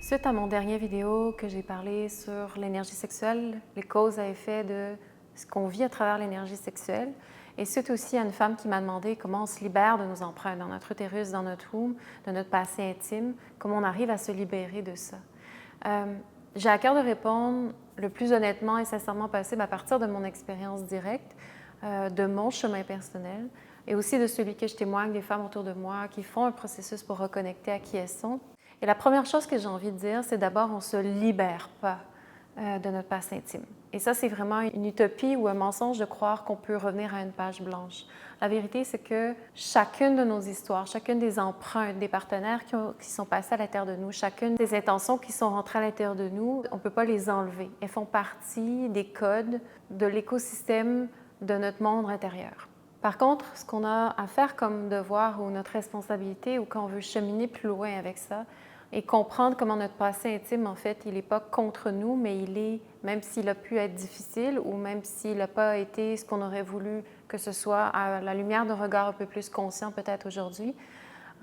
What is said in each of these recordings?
Suite à mon dernier vidéo que j'ai parlé sur l'énergie sexuelle, les causes à effet de ce qu'on vit à travers l'énergie sexuelle, et suite aussi à une femme qui m'a demandé comment on se libère de nos empreintes dans notre utérus, dans notre womb, de notre passé intime, comment on arrive à se libérer de ça. J'ai à cœur de répondre le plus honnêtement et sincèrement possible à partir de mon expérience directe, de mon chemin personnel et aussi de celui que je témoigne des femmes autour de moi qui font un processus pour reconnecter à qui elles sont. Et la première chose que j'ai envie de dire, c'est d'abord, on ne se libère pas de notre passé intime. Et ça, c'est vraiment une utopie ou un mensonge de croire qu'on peut revenir à une page blanche. La vérité, c'est que chacune de nos histoires, chacune des empreintes, des partenaires qui sont passés à l'intérieur de nous, chacune des intentions qui sont rentrées à l'intérieur de nous, on ne peut pas les enlever. Elles font partie des codes de l'écosystème de notre monde intérieur. Par contre, ce qu'on a à faire comme devoir ou notre responsabilité ou quand on veut cheminer plus loin avec ça, et comprendre comment notre passé intime, en fait, il n'est pas contre nous, mais il est, même s'il a pu être difficile ou même s'il n'a pas été ce qu'on aurait voulu que ce soit à la lumière d'un regard un peu plus conscient peut-être aujourd'hui,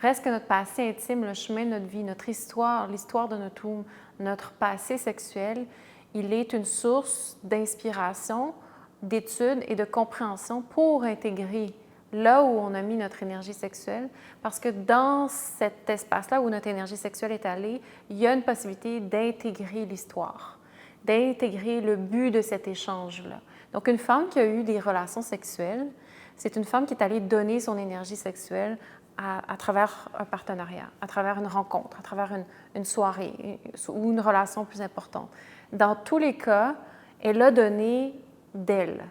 reste que notre passé intime, le chemin de notre vie, notre histoire, l'histoire de notre womb, notre passé sexuel, il est une source d'inspiration, d'études et de compréhension pour intégrer là où on a mis notre énergie sexuelle, parce que dans cet espace-là où notre énergie sexuelle est allée, il y a une possibilité d'intégrer l'histoire, d'intégrer le but de cet échange-là. Donc, une femme qui a eu des relations sexuelles, c'est une femme qui est allée donner son énergie sexuelle à travers un partenariat, à travers une rencontre, à travers une soirée ou une relation plus importante. Dans tous les cas, elle a donné d'elle.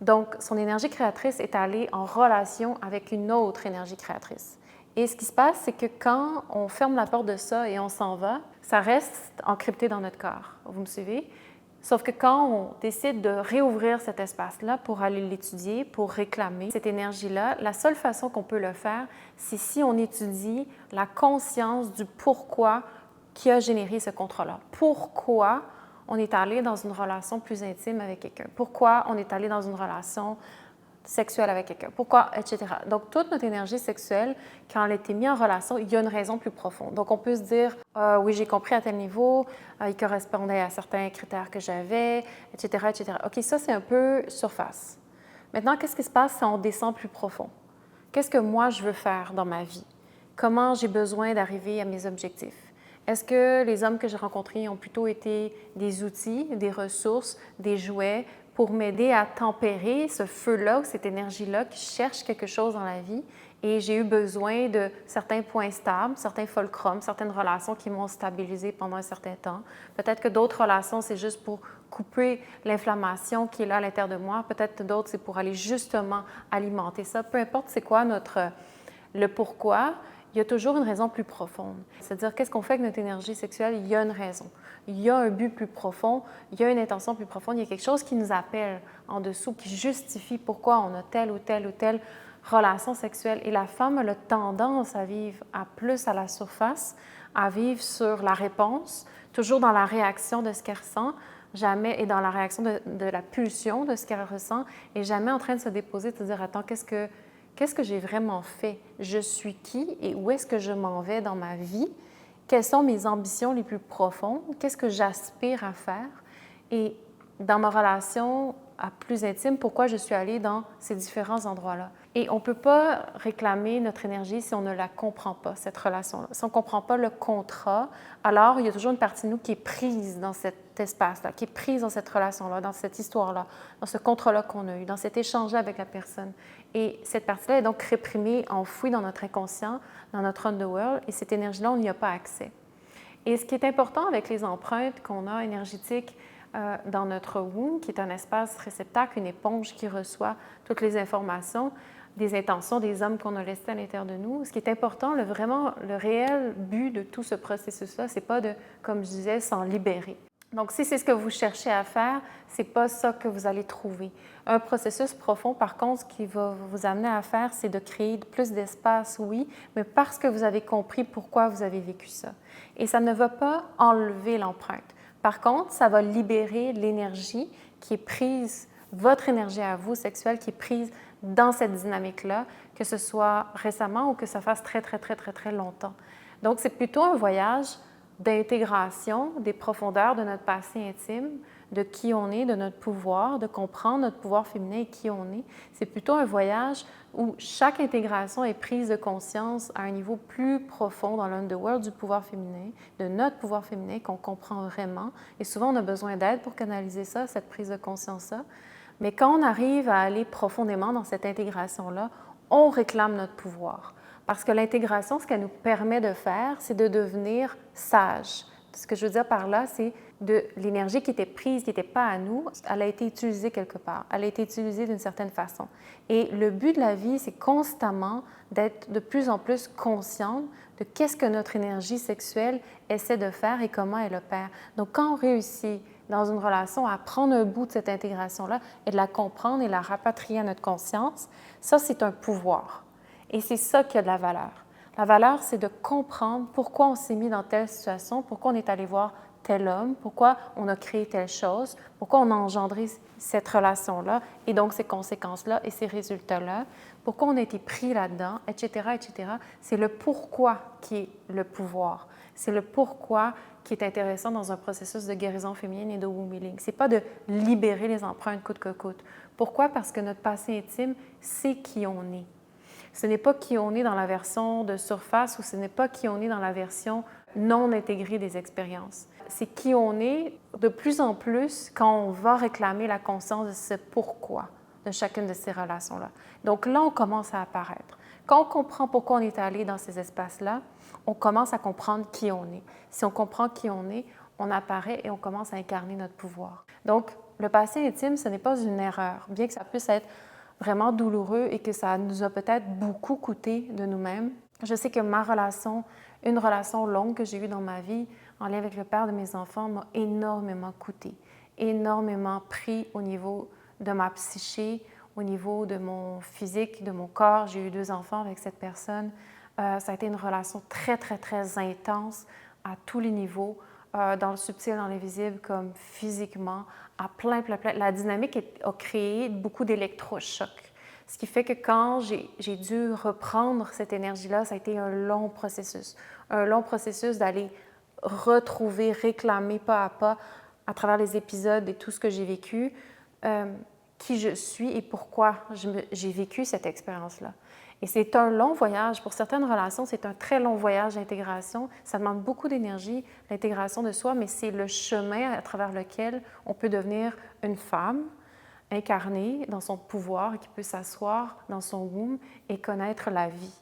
Donc, son énergie créatrice est allée en relation avec une autre énergie créatrice. Et ce qui se passe, c'est que quand on ferme la porte de ça et on s'en va, ça reste encrypté dans notre corps. Vous me suivez? Sauf que quand on décide de réouvrir cet espace-là pour aller l'étudier, pour réclamer cette énergie-là, la seule façon qu'on peut le faire, c'est si on étudie la conscience du pourquoi qui a généré ce contrat-là. Pourquoi on est allé dans une relation plus intime avec quelqu'un? Pourquoi on est allé dans une relation sexuelle avec quelqu'un? Pourquoi, etc. Donc, toute notre énergie sexuelle, quand elle a été mise en relation, il y a une raison plus profonde. Donc, on peut se dire, oui, j'ai compris à tel niveau, il correspondait à certains critères que j'avais, etc., etc. OK, ça, c'est un peu surface. Maintenant, qu'est-ce qui se passe si on descend plus profond? Qu'est-ce que moi, je veux faire dans ma vie? Comment j'ai besoin d'arriver à mes objectifs? Est-ce que les hommes que j'ai rencontrés ont plutôt été des outils, des ressources, des jouets pour m'aider à tempérer ce feu-là ou cette énergie-là qui cherche quelque chose dans la vie? Et j'ai eu besoin de certains points stables, certains fulcrums, certaines relations qui m'ont stabilisé pendant un certain temps. Peut-être que d'autres relations, c'est juste pour couper l'inflammation qui est là à l'intérieur de moi. Peut-être d'autres, c'est pour aller justement alimenter ça. Peu importe c'est quoi le pourquoi, il y a toujours une raison plus profonde. C'est-à-dire, qu'est-ce qu'on fait avec notre énergie sexuelle? Il y a une raison. Il y a un but plus profond, il y a une intention plus profonde, il y a quelque chose qui nous appelle en dessous, qui justifie pourquoi on a telle ou telle ou telle relation sexuelle. Et la femme a tendance à vivre plus à la surface, à vivre sur la réponse, toujours dans la réaction de ce qu'elle ressent, jamais et dans la réaction de la pulsion de ce qu'elle ressent, et jamais en train de se déposer, de se dire, attends, qu'est-ce que j'ai vraiment fait? Je suis qui et où est-ce que je m'en vais dans ma vie? Quelles sont mes ambitions les plus profondes? Qu'est-ce que j'aspire à faire? Et dans ma relation plus intime, pourquoi je suis allée dans ces différents endroits-là? Et on ne peut pas réclamer notre énergie si on ne la comprend pas, cette relation-là. Si on ne comprend pas le contrat, alors il y a toujours une partie de nous qui est prise dans cet espace-là, qui est prise dans cette relation-là, dans cette histoire-là, dans ce contrat-là qu'on a eu, dans cet échange avec la personne. Et cette partie-là est donc réprimée, enfouie dans notre inconscient, dans notre underworld, et cette énergie-là, on n'y a pas accès. Et ce qui est important avec les empreintes qu'on a énergétiques dans notre womb, qui est un espace réceptacle, une éponge qui reçoit toutes les informations, des intentions des hommes qu'on a laissés à l'intérieur de nous. Ce qui est important, vraiment, le réel but de tout ce processus-là, c'est pas de, comme je disais, s'en libérer. Donc, si c'est ce que vous cherchez à faire, c'est pas ça que vous allez trouver. Un processus profond, par contre, ce qui va vous amener à faire, c'est de créer plus d'espace, oui, mais parce que vous avez compris pourquoi vous avez vécu ça. Et ça ne va pas enlever l'empreinte. Par contre, ça va libérer l'énergie qui est prise, votre énergie à vous, sexuelle, qui est prise dans cette dynamique-là, que ce soit récemment ou que ça fasse très, très, très, très, très longtemps. Donc, c'est plutôt un voyage d'intégration des profondeurs de notre passé intime, de qui on est, de notre pouvoir, de comprendre notre pouvoir féminin et qui on est. C'est plutôt un voyage où chaque intégration est prise de conscience à un niveau plus profond dans l'underworld du pouvoir féminin, de notre pouvoir féminin qu'on comprend vraiment. Et souvent, on a besoin d'aide pour canaliser ça, cette prise de conscience-là. Mais quand on arrive à aller profondément dans cette intégration-là, on réclame notre pouvoir. Parce que l'intégration, ce qu'elle nous permet de faire, c'est de devenir sage. Ce que je veux dire par là, c'est de l'énergie qui était prise, qui n'était pas à nous, elle a été utilisée quelque part, elle a été utilisée d'une certaine façon. Et le but de la vie, c'est constamment d'être de plus en plus consciente de qu'est-ce que notre énergie sexuelle essaie de faire et comment elle opère. Donc, quand on réussit dans une relation à prendre un bout de cette intégration-là et de la comprendre et la rapatrier à notre conscience, ça, c'est un pouvoir. Et c'est ça qui a de la valeur. La valeur, c'est de comprendre pourquoi on s'est mis dans telle situation, pourquoi on est allé voir tel homme, pourquoi on a créé telle chose, pourquoi on a engendré cette relation-là et donc ces conséquences-là et ces résultats-là, pourquoi on a été pris là-dedans, etc., etc. C'est le pourquoi qui est le pouvoir. C'est le pourquoi qui est intéressant dans un processus de guérison féminine et de womb healing. Ce n'est pas de libérer les empreintes coûte que coûte. Pourquoi? Parce que notre passé intime, c'est qui on est. Ce n'est pas qui on est dans la version de surface ou ce n'est pas qui on est dans la version non intégrée des expériences. C'est qui on est de plus en plus quand on va réclamer la conscience de ce pourquoi de chacune de ces relations-là. Donc là, on commence à apparaître. Quand on comprend pourquoi on est allé dans ces espaces-là, on commence à comprendre qui on est. Si on comprend qui on est, on apparaît et on commence à incarner notre pouvoir. Donc, le passé intime, ce n'est pas une erreur, bien que ça puisse être vraiment douloureux et que ça nous a peut-être beaucoup coûté de nous-mêmes. Je sais que une relation longue que j'ai eue dans ma vie, en lien avec le père de mes enfants, m'a énormément coûté, énormément pris au niveau de ma psyché, au niveau de mon physique, de mon corps. J'ai eu 2 enfants avec cette personne. Ça a été une relation très, très, très intense à tous les niveaux, dans le subtil, dans l'invisible, comme physiquement, à plein. La dynamique a créé beaucoup d'électrochocs. Ce qui fait que quand j'ai dû reprendre cette énergie-là, ça a été un long processus d'aller retrouver, réclamer pas à travers les épisodes et tout ce que j'ai vécu, qui je suis et pourquoi j'ai vécu cette expérience-là. Et c'est un long voyage. Pour certaines relations, c'est un très long voyage d'intégration. Ça demande beaucoup d'énergie, l'intégration de soi, mais c'est le chemin à travers lequel on peut devenir une femme incarnée dans son pouvoir, qui peut s'asseoir dans son womb et connaître la vie.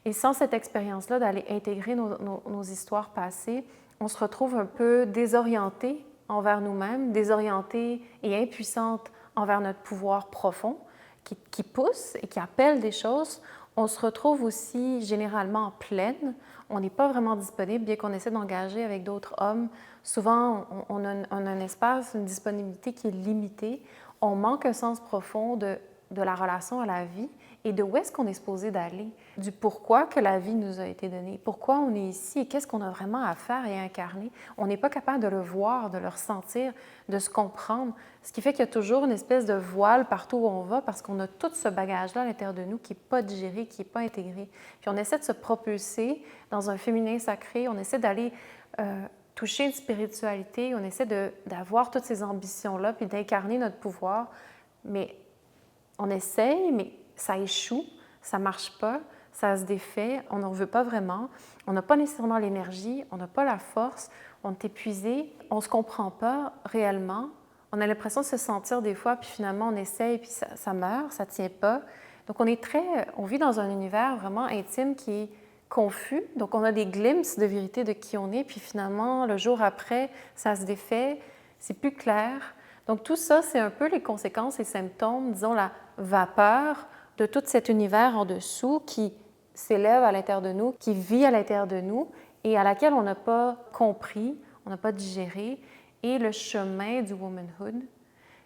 Et sans cette expérience-là d'aller intégrer nos histoires passées, on se retrouve un peu désorienté envers nous-mêmes, désorienté et impuissante envers notre pouvoir profond qui pousse et qui appelle des choses. On se retrouve aussi généralement en pleine. On n'est pas vraiment disponible, bien qu'on essaie d'engager avec d'autres hommes. Souvent, on a un espace, une disponibilité qui est limitée. On manque un sens profond de la relation à la vie et de où est-ce qu'on est supposé d'aller, du pourquoi que la vie nous a été donnée, pourquoi on est ici et qu'est-ce qu'on a vraiment à faire et à incarner. On n'est pas capable de le voir, de le ressentir, de se comprendre, ce qui fait qu'il y a toujours une espèce de voile partout où on va parce qu'on a tout ce bagage-là à l'intérieur de nous qui n'est pas digéré, qui n'est pas intégré. Puis on essaie de se propulser dans un féminin sacré, on essaie d'aller toucher une spiritualité, on essaie d'avoir toutes ces ambitions-là puis d'incarner notre pouvoir, mais on essaye, mais ça échoue, ça ne marche pas, ça se défait, on n'en veut pas vraiment, on n'a pas nécessairement l'énergie, on n'a pas la force, on est épuisé, on ne se comprend pas réellement, on a l'impression de se sentir des fois, puis finalement on essaye, puis ça meurt, ça ne tient pas. Donc on vit dans un univers vraiment intime qui est confus, donc on a des glimpses de vérité de qui on est, puis finalement le jour après, ça se défait, c'est plus clair. Donc tout ça, c'est un peu les conséquences et symptômes, disons la vapeur de tout cet univers en dessous qui s'élève à l'intérieur de nous, qui vit à l'intérieur de nous et à laquelle on n'a pas compris, on n'a pas digéré. Et le chemin du womanhood,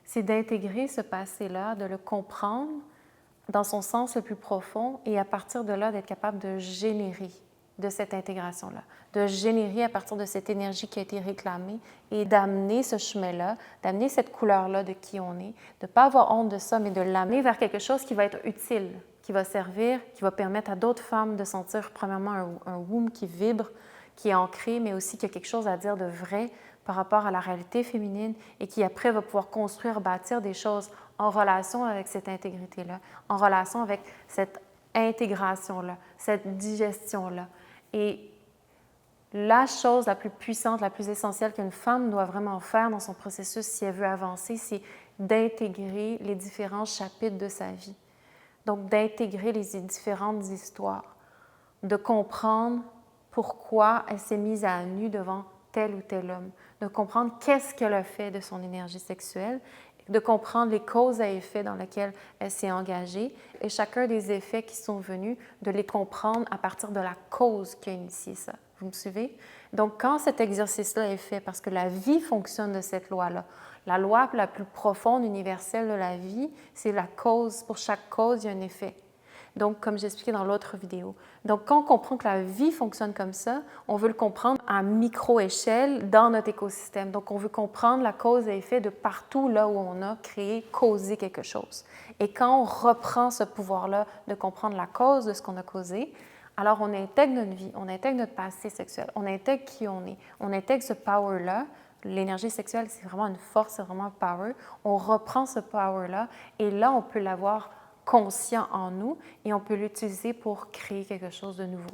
c'est d'intégrer ce passé-là, de le comprendre dans son sens le plus profond et à partir de là, d'être capable de générer de cette intégration-là, de générer à partir de cette énergie qui a été réclamée et d'amener ce chemin-là, d'amener cette couleur-là de qui on est, de ne pas avoir honte de ça, mais de l'amener vers quelque chose qui va être utile, qui va servir, qui va permettre à d'autres femmes de sentir premièrement un womb qui vibre, qui est ancré, mais aussi qui a quelque chose à dire de vrai par rapport à la réalité féminine et qui après va pouvoir construire, bâtir des choses en relation avec cette intégrité-là, en relation avec cette intégration-là, cette digestion-là. Et la chose la plus puissante, la plus essentielle qu'une femme doit vraiment faire dans son processus si elle veut avancer, c'est d'intégrer les différents chapitres de sa vie. Donc, d'intégrer les différentes histoires, de comprendre pourquoi elle s'est mise à nu devant tel ou tel homme, de comprendre qu'est-ce qu'elle a fait de son énergie sexuelle, de comprendre les causes à effets dans lesquelles elle s'est engagée et chacun des effets qui sont venus, de les comprendre à partir de la cause qui a initié ça. Vous me suivez? Donc, quand cet exercice-là est fait, parce que la vie fonctionne de cette loi-là, la loi la plus profonde, universelle de la vie, c'est la cause. Pour chaque cause, il y a un effet. Donc, comme j'expliquais dans l'autre vidéo. Donc, quand on comprend que la vie fonctionne comme ça, on veut le comprendre à micro-échelle dans notre écosystème. Donc, on veut comprendre la cause et effet de partout là où on a créé, causé quelque chose. Et quand on reprend ce pouvoir-là de comprendre la cause de ce qu'on a causé, alors on intègre notre vie, on intègre notre passé sexuel, on intègre qui on intègre ce power-là. L'énergie sexuelle, c'est vraiment une force, c'est vraiment un power. On reprend ce power-là et là, on peut l'avoir conscient en nous et on peut l'utiliser pour créer quelque chose de nouveau.